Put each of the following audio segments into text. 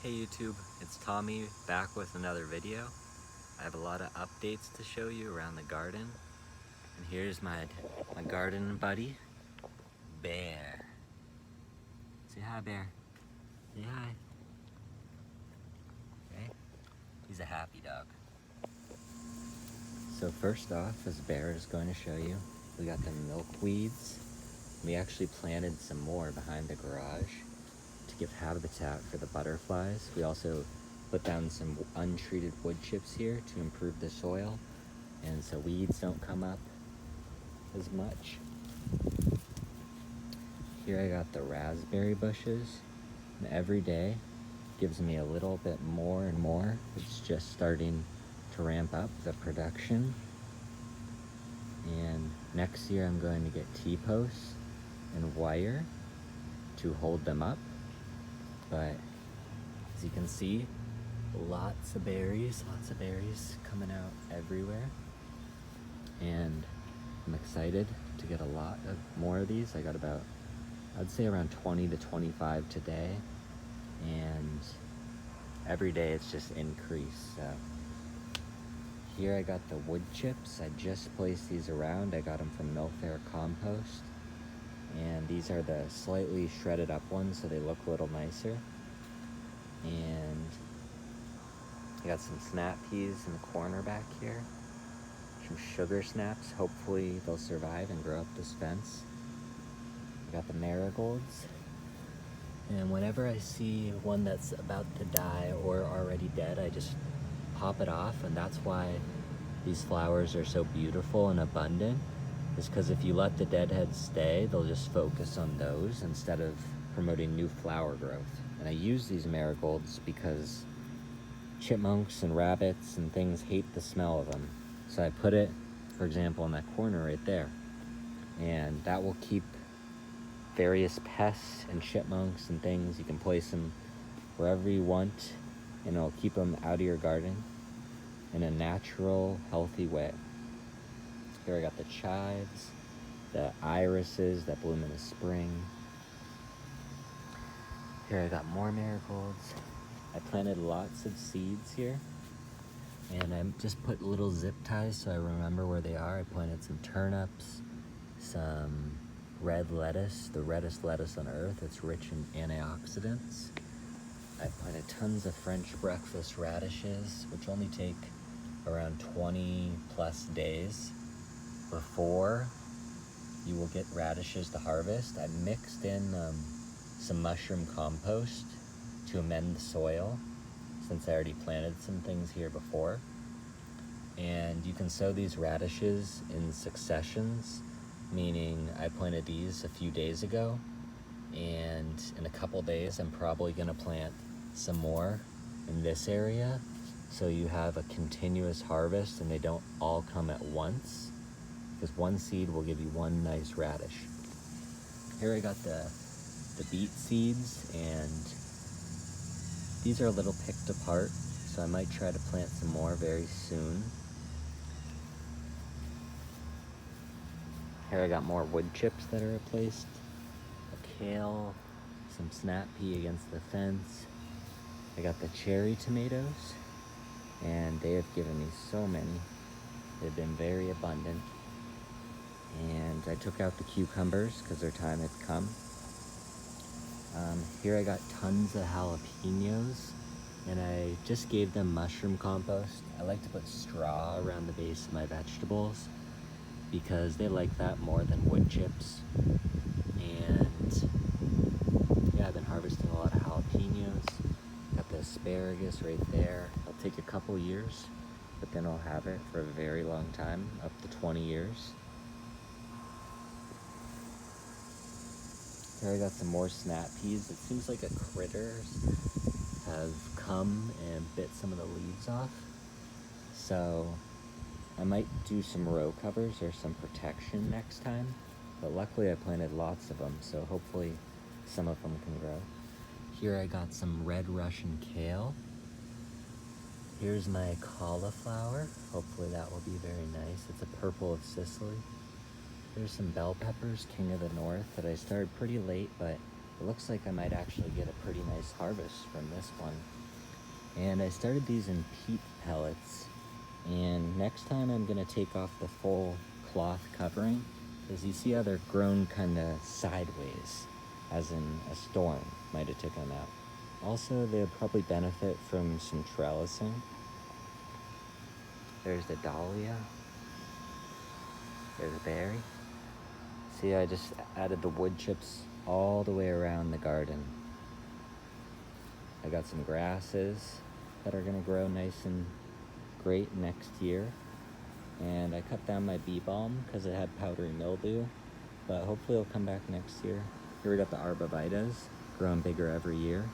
Hey YouTube, it's Tommy back with another video. I have a lot of updates to show you around the garden. And here's my garden buddy, Bear. Say hi, Bear. Say hi. Okay? He's a happy dog. So first off, as Bear is going to show you, we got the milkweeds. We actually planted some more behind the garage to give habitat for the butterflies. We also put down some untreated wood chips here to improve the soil, and so weeds don't come up as much. Here I got the raspberry bushes, and every day gives me a little bit more and more. It's just starting to ramp up the production. And next year I'm going to get T-posts and wire to hold them up. But as you can see, lots of berries coming out everywhere. And I'm excited to get a lot of more of these. I got about, I'd say around 20 to 25 today. And every day it's just increased. So here I got the wood chips. I just placed these around. I got them from Milfair Compost. And these are the slightly shredded up ones, so they look a little nicer. And I got some snap peas in the corner back here. Some sugar snaps. Hopefully they'll survive and grow up this fence. I got the marigolds. And whenever I see one that's about to die or already dead, I just pop it off, and that's why these flowers are so beautiful and abundant. Is because if you let the deadheads stay, they'll just focus on those instead of promoting new flower growth. And I use these marigolds because chipmunks and rabbits and things hate the smell of them. So I put it, for example, in that corner right there. And that will keep various pests and chipmunks and things. You can place them wherever you want, and it'll keep them out of your garden in a natural, healthy way. Here I got the chives, the irises that bloom in the spring. Here I got more marigolds. I planted lots of seeds here, and I just put little zip ties so I remember where they are. I planted some turnips, some red lettuce, the reddest lettuce on earth. It's rich in antioxidants. I planted tons of French breakfast radishes, which only take around 20 plus days before you will get radishes to harvest. I mixed in some mushroom compost to amend the soil, since I already planted some things here before. And you can sow these radishes in successions, meaning I planted these a few days ago, and in a couple days I'm probably gonna plant some more in this area, so you have a continuous harvest and they don't all come at once, because one seed will give you one nice radish. Here I got the beet seeds, and these are a little picked apart, so I might try to plant some more very soon. Here I got more wood chips that are replaced, a kale, some snap pea against the fence. I got the cherry tomatoes, and they have given me so many. They've been very abundant. And I took out the cucumbers because their time had come. Here I got tons of jalapenos, and I just gave them mushroom compost. I like to put straw around the base of my vegetables because they like that more than wood chips. And yeah, I've been harvesting a lot of jalapenos. Got the asparagus right there. It'll take a couple years, but then I'll have it for a very long time, up to 20 years. Here I got some more snap peas. It seems like a critters have come and bit some of the leaves off. So I might do some row covers or some protection next time. But luckily I planted lots of them, so hopefully some of them can grow. Here I got some red Russian kale. Here's my cauliflower. Hopefully that will be very nice. It's a purple of Sicily. There's some bell peppers, King of the North, that I started pretty late, but it looks like I might actually get a pretty nice harvest from this one. And I started these in peat pellets, and next time I'm gonna take off the full cloth covering, because you see how they're grown kind of sideways, as in a storm might have taken them out. Also, they'll probably benefit from some trellising. There's the dahlia. There's a berry. See, I just added the wood chips all the way around the garden. I got some grasses that are gonna grow nice and great next year. And I cut down my bee balm because it had powdery mildew, but hopefully it'll come back next year. Here we got the arborvitaes, growing bigger every year.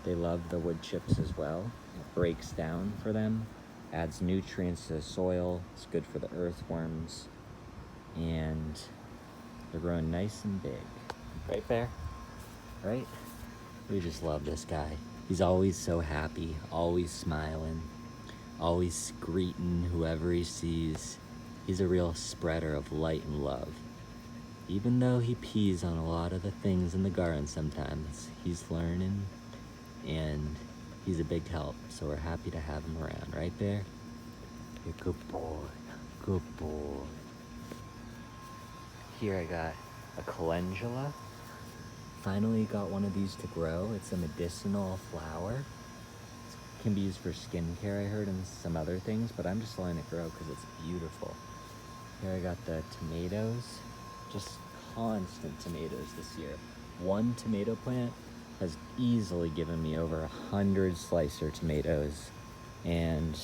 They love the wood chips as well. It breaks down for them, adds nutrients to the soil. It's good for the earthworms, and they're growing nice and big. Right, Bear? Right? We just love this guy. He's always so happy, always smiling, always greeting whoever he sees. He's a real spreader of light and love. Even though he pees on a lot of the things in the garden sometimes, he's learning, and he's a big help, so we're happy to have him around. Right, Bear? You're a good boy. Good boy. Here I got a calendula. Finally got one of these to grow. It's a medicinal flower. It can be used for skincare, I heard, and some other things, but I'm just letting it grow because it's beautiful. Here I got the tomatoes. Just constant tomatoes this year. One tomato plant has easily given me over 100 slicer tomatoes, and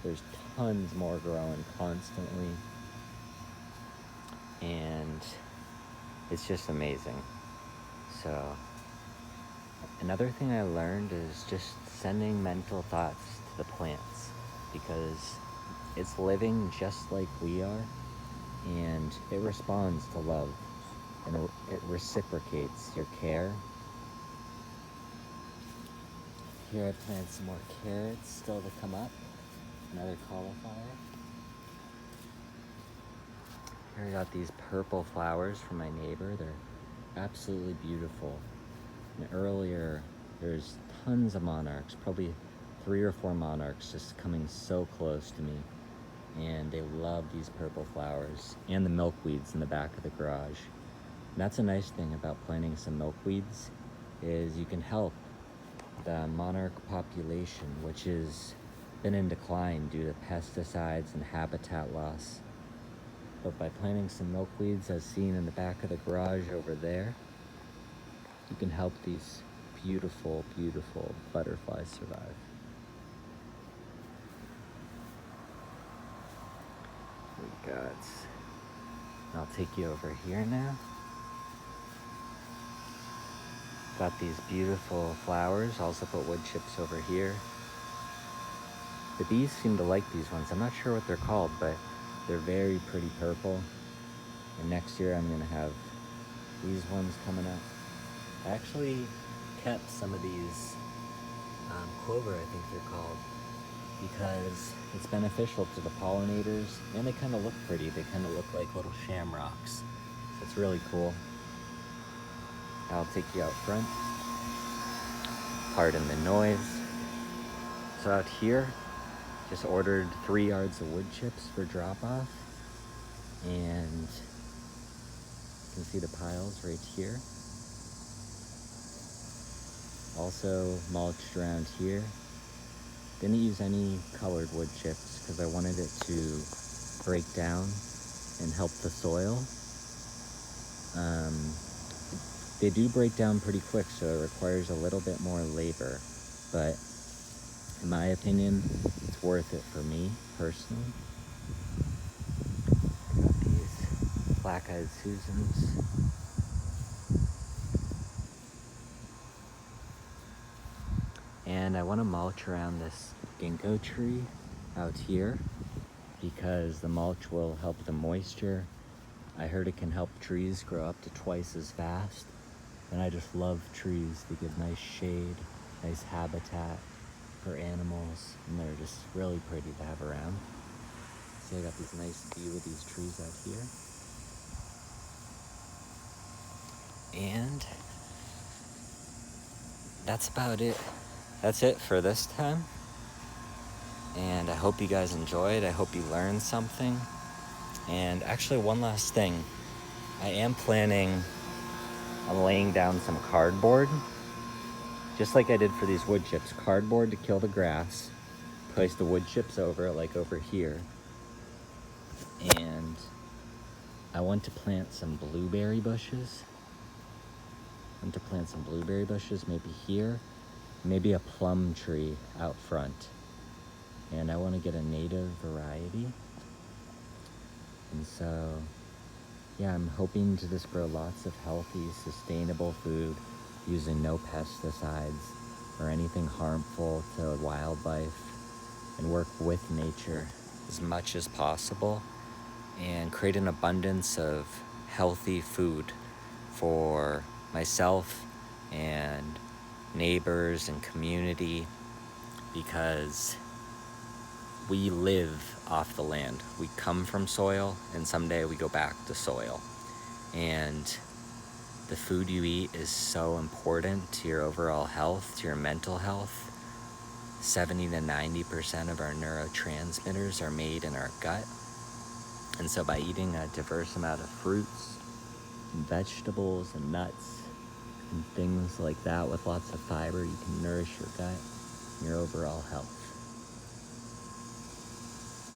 there's tons more growing constantly, and it's just amazing. So another thing I learned is just sending mental thoughts to the plants, because it's living just like we are, and it responds to love, and it reciprocates your care. Here I planted some more carrots still to come up, another cauliflower. Here I got these purple flowers from my neighbor. They're absolutely beautiful. And earlier, there's tons of monarchs, probably 3 or 4 monarchs just coming so close to me. And they love these purple flowers, and the milkweeds in the back of the garage. And that's a nice thing about planting some milkweeds, is you can help the monarch population, which has been in decline due to pesticides and habitat loss. But by planting some milkweeds, as seen in the back of the garage over there, you can help these beautiful, beautiful butterflies survive. We got, I'll take you over here now. Got these beautiful flowers. Also put wood chips over here. The bees seem to like these ones. I'm not sure what they're called, but they're very pretty purple. And next year I'm gonna have these ones coming up. I actually kept some of these clover, I think they're called, because it's beneficial to the pollinators, and they kind of look pretty. They kind of look like little shamrocks. So it's really cool. I'll take you out front. Pardon the noise. So out here, just ordered 3 yards of wood chips for drop off, and you can see the piles right here. Also mulched around here. Didn't use any colored wood chips because I wanted it to break down and help the soil. They do break down pretty quick, so it requires a little bit more labor, but in my opinion, it's worth it for me personally. Got these black-eyed Susans. And I want to mulch around this ginkgo tree out here because the mulch will help the moisture. I heard it can help trees grow up to twice as fast. And I just love trees. They give nice shade, nice habitat for animals, and they're just really pretty to have around. See, I got this nice view of these trees out here. And that's about it. That's it for this time. And I hope you guys enjoyed. I hope you learned something. And actually, one last thing. I am planning on laying down some cardboard, just like I did for these wood chips. Cardboard to kill the grass. Place the wood chips over it, like over here. And I want to plant some blueberry bushes. Maybe here. Maybe a plum tree out front. And I want to get a native variety. And so, yeah, I'm hoping to just grow lots of healthy, sustainable food using no pesticides or anything harmful to wildlife, and work with nature as much as possible and create an abundance of healthy food for myself and neighbors and community, because we live off the land. We come from soil, and someday we go back to soil. And the food you eat is so important to your overall health, to your mental health. 70 to 90% of our neurotransmitters are made in our gut. And so by eating a diverse amount of fruits and vegetables and nuts and things like that with lots of fiber, you can nourish your gut and your overall health.